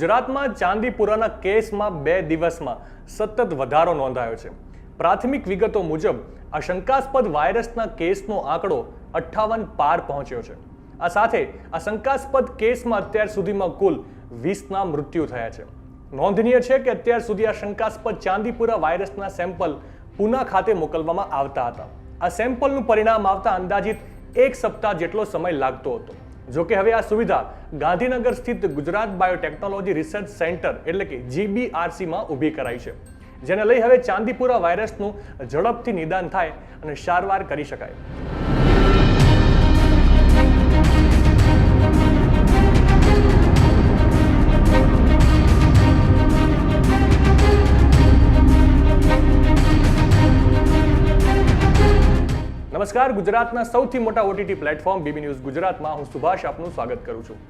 ગુજરાતમાં ચાંદીપુરાના કેસમાં 2 દિવસમાં સતત વધારો નોંધાયો છે। પ્રાથમિક વિગતો મુજબ આ શંકાસ્પદ વાયરસના કેસનો આંકડો 58 પાર પહોંચ્યો છે। આ સાથે આ શંકાસ્પદ કેસમાં અત્યાર સુધીમાં કુલ 20ના મૃત્યુ થયા છે। નોંધનીય છે કે અત્યાર સુધી આ શંકાસ્પદ ચાંદીપુરા વાયરસના સેમ્પલ પૂના ખાતે મોકલવામાં આવતા હતા। આ સેમ્પલનું પરિણામ આવતા અંદાજિત 1 સપ્તાહ જેટલો સમય લાગતો હતો। જો કે હવે આ સુવિધા ગાંધીનગર સ્થિત ગુજરાત બાયોટેકનોલોજી રિસર્ચ સેન્ટર એટલે કે GBRCમાં ઊભી કરાઈ છે, જેને લઈ હવે ચાંદીપુરા વાયરસનું ઝડપથી નિદાન થાય અને સારવાર કરી શકાય। નમસ્કાર, ગુજરાતના સૌથી મોટા OTT પ્લેટફોર્મ બીબી ન્યૂઝ ગુજરાતમાં હું સુભાષ આપનું સ્વાગત કરું છું।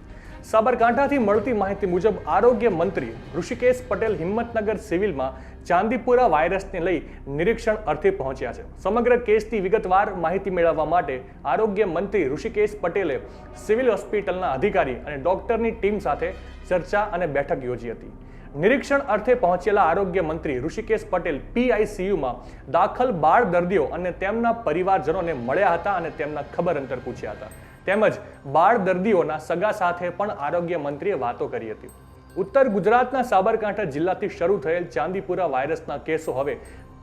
સાબરકાંઠાથી મળતી માહિતી મુજબ આરોગ્ય મંત્રી ઋષિકેશ પટેલ હિંમતનગર સિવિલમાં ચાંદીપુરા વાયરસને લઈ નિરીક્ષણ અર્થે પહોંચ્યા છે। સમગ્ર કેસની વિગતવાર માહિતી મેળવવા માટે આરોગ્ય મંત્રી ઋષિકેશ પટેલે સિવિલ હોસ્પિટલના અધિકારી અને ડોક્ટરની ટીમ સાથે ચર્ચા અને બેઠક યોજી હતી। નિરીક્ષણ અર્થે પહોંચેલા આરોગ્ય મંત્રી ઋષિકેશ પટેલ PICUમાં દાખલ બાળ દર્દીઓ અને તેમના પરિવારજનોને મળ્યા હતા અને તેમના ખબર અંતર પૂછ્યા હતા। તેમજ બાળ દર્દીઓના સગા સાથે પણ આરોગ્ય મંત્રીએ વાતો કરી હતી। ઉત્તર ગુજરાતના સાબરકાંઠા જિલ્લાથી શરૂ થયેલ ચાંદીપુરા વાયરસના કેસો હવે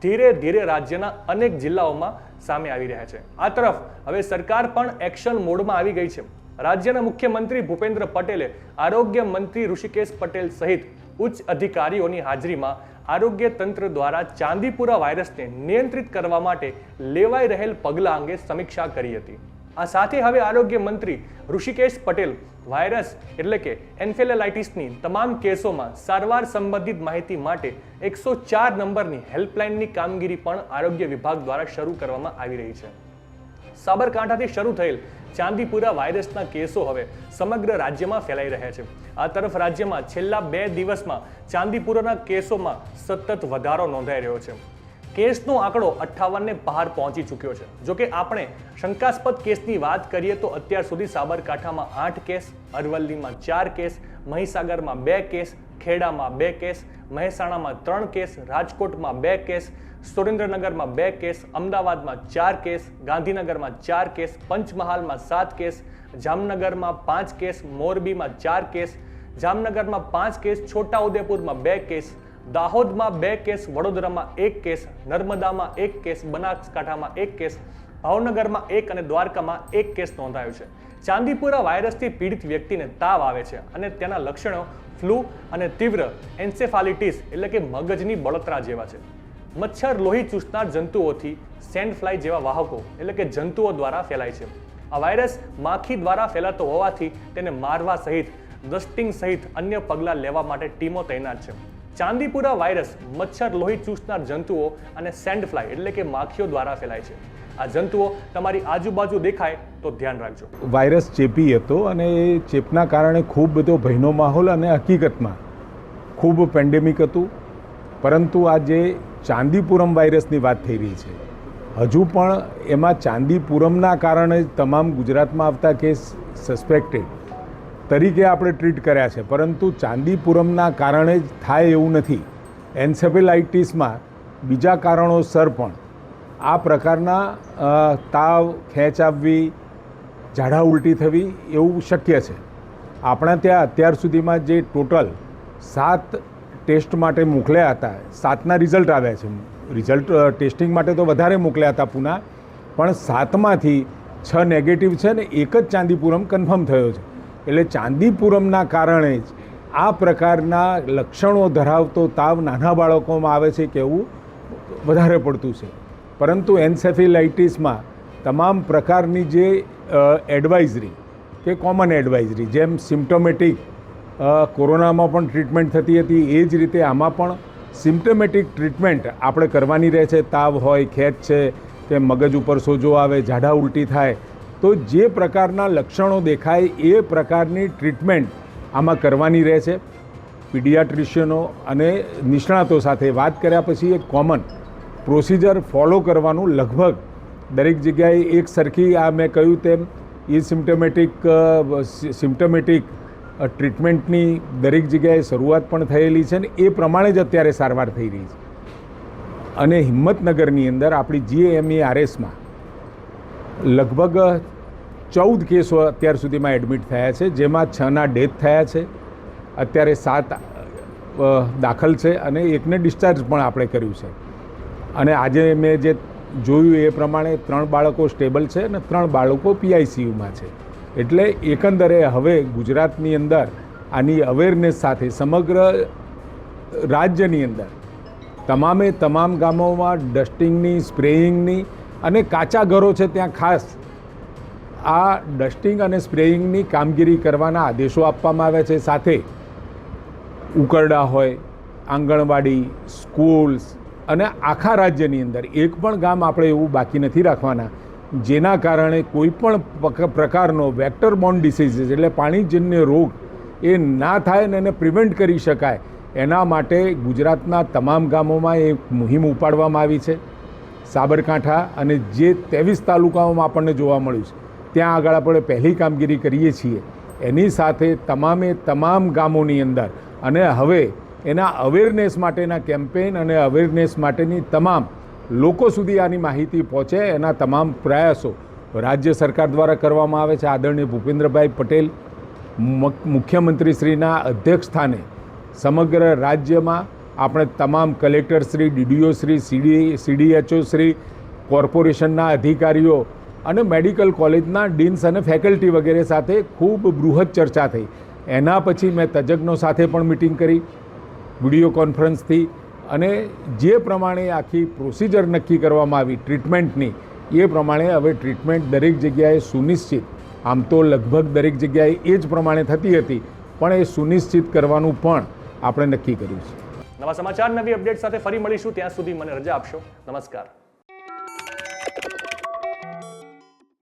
ધીરે ધીરે રાજ્યના અનેક જિલ્લાઓમાં સામે આવી રહ્યા છે। આ તરફ હવે સરકાર પણ એક્શન મોડમાં આવી ગઈ છે। રાજ્યના મુખ્યમંત્રી ભૂપેન્દ્ર પટેલે આરોગ્ય મંત્રી ઋષિકેશ પટેલ સહિત ઉચ્ચ અધિકારીઓની હાજરીમાં આરોગ્ય તંત્ર દ્વારા ચાંદીપુરા વાયરસને નિયંત્રિત કરવા માટે લેવાઈ રહેલ પગલાં અંગે સમીક્ષા કરી હતી। આ સાથે હવે આરોગ્ય મંત્રી ઋષિકેશ પટેલ વાયરસ એટલે કે એન્સેફેલાઇટિસની તમામ કેસોમાં સારવાર સંબંધિત માહિતી માટે 104 નંબરની હેલ્પલાઇનની કામગીરી પણ આરોગ્ય વિભાગ દ્વારા શરૂ કરવામાં આવી રહી છે। સાબરકાંઠાથી શરૂ થયેલ ચાંદીપુરા વાયરસના કેસો હવે સમગ્ર રાજ્યમાં ફેલાઈ રહ્યા છે। આ તરફ રાજ્યમાં છેલ્લા 2 દિવસમાં ચાંદીપુરાના કેસોમાં સતત વધારો નોંધાઈ રહ્યો છે। કેસનો આંકડો 58ને પાર પહોંચી ચૂક્યો છે। જો કે આપણે શંકાસ્પદ કેસની વાત કરીએ તો અત્યાર સુધી સાબરકાંઠામાં 8 કેસ, અરવલ્લીમાં 4 કેસ, મહીસાગરમાં 2 કેસ, ખેડામાં 2 કેસ, મહેસાણામાં 3 કેસ, રાજકોટમાં 2 કેસ, સુરેન્દ્રનગરમાં 2 કેસ, અમદાવાદમાં 4 કેસ, ગાંધીનગરમાં 4 કેસ, પંચમહાલમાં 7 કેસ, જામનગરમાં 5 કેસ, મોરબીમાં 4 કેસ, જામનગરમાં 5 કેસ, છોટાઉદેપુરમાં 2 કેસ, દાહોદમાં 2 કેસ, વડોદરામાં 1 કેસ, નર્મદામાં 1 કેસ, બનાસકાંઠામાં 1 કેસ, ભાવનગરમાં 1 અને દ્વારકામાં 1 કેસ નોંધાયો છે। ચાંદીપુરા વાયરસથી પીડિત વ્યક્તિને તાવ આવે છે અને તેના લક્ષણો ફ્લૂ અને તીવ્ર એન્સેફાલિટીસ એટલે કે મગજની બળતરા જેવા છે। મચ્છર લોહી ચૂસનાર જંતુઓથી સેન્ડ ફ્લાય જેવા વાહકો એટલે કે જંતુઓ દ્વારા ફેલાય છે। આ વાયરસ માખી દ્વારા ફેલાતો હોવાથી તેને મારવા સહિત ડસ્ટિંગ સહિત અન્ય પગલાં લેવા માટે ટીમો તૈનાત છે। ચાંદીપુરા વાયરસ મચ્છર લોહી ચૂસનાર જંતુઓ અને સેન્ડ ફ્લાય એટલે કે માખીઓ દ્વારા ફેલાય છે। આ જંતુઓ તમારી આજુબાજુ દેખાય તો ધ્યાન રાખજો। વાયરસ ચેપી હતો અને એ ચેપના કારણે ખૂબ બધો ભયનો માહોલ અને હકીકતમાં ખૂબ પેન્ડેમિક હતું, પરંતુ આ જે ચાંદીપુરમ વાયરસની વાત થઈ રહી છે, હજુ પણ એમાં ચાંદીપુરમના કારણે તમામ ગુજરાતમાં આવતા કેસ સસ્પેક્ટેડ તરીકે આપણે ટ્રીટ કર્યા છે, પરંતુ ચાંદીપુરમના કારણે જ થાય એવું નથી। એન્સેફેલાઇટિસમાં બીજા કારણોસર પણ આ પ્રકારના તાવ, ખેંચ આવવી, ઝાડા ઉલટી થવી એવું શક્ય છે। આપણા ત્યાં અત્યાર સુધીમાં જે ટોટલ 7 ટેસ્ટ માટે મોકલ્યા હતા, 7ના રિઝલ્ટ આવ્યા છે। રિઝલ્ટ ટેસ્ટિંગ માટે તો વધારે મોકલ્યા હતા પૂના, પણ 7માંથી 6 નેગેટિવ છે ને 1 જ ચાંદીપુરમ કન્ફર્મ થયો છે। એટલે ચાંદીપુરમના કારણે જ આ પ્રકારના લક્ષણો ધરાવતો તાવ નાના બાળકોમાં આવે છે કે એવું વધારે પડતું છે। પરંતુ એન્સેફેલાઇટિસમાં તમામ પ્રકારની જે એડવાઇઝરી કે કોમન એડવાઇઝરી, જેમ સિમ્પ્ટોમેટિક કોરોનામાં પણ ટ્રીટમેન્ટ થતી હતી, એ જ રીતે આમાં પણ સિમ્પ્ટોમેટિક ટ્રીટમેન્ટ આપણે કરવાની રહે છે। તાવ હોય, ખેંચ છે કે મગજ ઉપર સોજો આવે, ઝાડા ઉલટી થાય, તો જે પ્રકારના લક્ષણો દેખાય એ પ્રકારની ટ્રીટમેન્ટ આમાં કરવાની રહે છે। પીડિયાટ્રિશિયનો અને નિષ્ણાતો સાથે વાત કર્યા પછી એક કોમન પ્રોસિજર ફોલો કરવાનું લગભગ દરેક જગ્યાએ એક સરખી, આ મેં કહ્યું તેમ સિમ્પ્ટોમેટિક ટ્રીટમેન્ટની દરેક જગ્યાએ શરૂઆત પણ થયેલી છે ને એ પ્રમાણે જ અત્યારે સારવાર થઈ રહી છે. અને હિંમતનગરની અંદર આપણી GAMERSમાં લગભગ 14 કેસો અત્યાર સુધીમાં એડમિટ થયા છે, જેમાં 6ના ડેથ થયા છે. અત્યારે 7 દાખલ છે અને એકને ડિસ્ચાર્જ પણ આપણે કર્યું છે. અને આજે મેં જે જોયું એ પ્રમાણે 3 બાળકો સ્ટેબલ છે અને 3 બાળકો PICUમાં છે. એટલે એકંદરે હવે ગુજરાતની અંદર આની અવેરનેસ સાથે સમગ્ર રાજ્યની અંદર તમામ ગામોમાં ડસ્ટિંગની, સ્પ્રેઇંગની અને કાચા ઘરો છે ત્યાં ખાસ આ ડસ્ટિંગ અને સ્પ્રેઇંગની કામગીરી કરવાના આદેશો આપવામાં આવ્યા છે. સાથે ઉકરડા હોય, આંગણવાડી, સ્કૂલ્સ અને આખા રાજ્યની અંદર એક પણ ગામ આપણે એવું બાકી નથી રાખવાના જેના કારણે કોઈ પણ પ્રકારનો વેક્ટર બોર્ન ડિસીઝીસ એટલે પાણીજન્ય રોગ એ ના થાય ને એને પ્રિવેન્ટ કરી શકાય એના માટે ગુજરાતના તમામ ગામોમાં એક મુહિમ ઉપાડવામાં આવી છે. સાબરકાંઠા અને જે 23 તાલુકાઓમાં આપણને જોવા મળ્યું છે ત્યાં આગળ આપણે પહેલી કામગીરી કરીએ છીએ. એની સાથે તમામ ગામોની અંદર અને હવે એના અવેરનેસ માટેના કેમ્પેઇન અને અવેરનેસ માટેની તમામ લોકો સુધી આની માહિતી પહોંચે એના તમામ પ્રયાસો રાજ્ય સરકાર દ્વારા કરવામાં આવે છે. આદરણીય ભૂપેન્દ્રભાઈ પટેલ મુખ્યમંત્રીશ્રીના અધ્યક્ષ સ્થાને સમગ્ર રાજ્યમાં આપણે તમામ કલેક્ટરશ્રી, DDO શ્રી, CDHO શ્રી, કોર્પોરેશનના અધિકારીઓ અને મેડિકલ કોલેજના ડીન્સ અને ફેકલ્ટી વગેરે સાથે ખૂબ બૃહદ ચર્ચા થઈ. એના પછી મેં તજજ્ઞો સાથે પણ મિટિંગ કરી વિડીયો કોન્ફરન્સથી અને જે પ્રમાણે આખી પ્રોસિજર નક્કી કરવામાં આવી ટ્રીટમેન્ટની એ પ્રમાણે હવે ટ્રીટમેન્ટ દરેક જગ્યાએ સુનિશ્ચિત, આમ તો લગભગ દરેક જગ્યાએ એ જ પ્રમાણે થતી હતી પણ એ સુનિશ્ચિત કરવાનું પણ આપણે નક્કી કર્યું છે. નવા સમાચાર, નવી અપડેટ સાથે ફરી મળીશું. ત્યાં સુધી મને રજા આપશો. નમસ્કાર.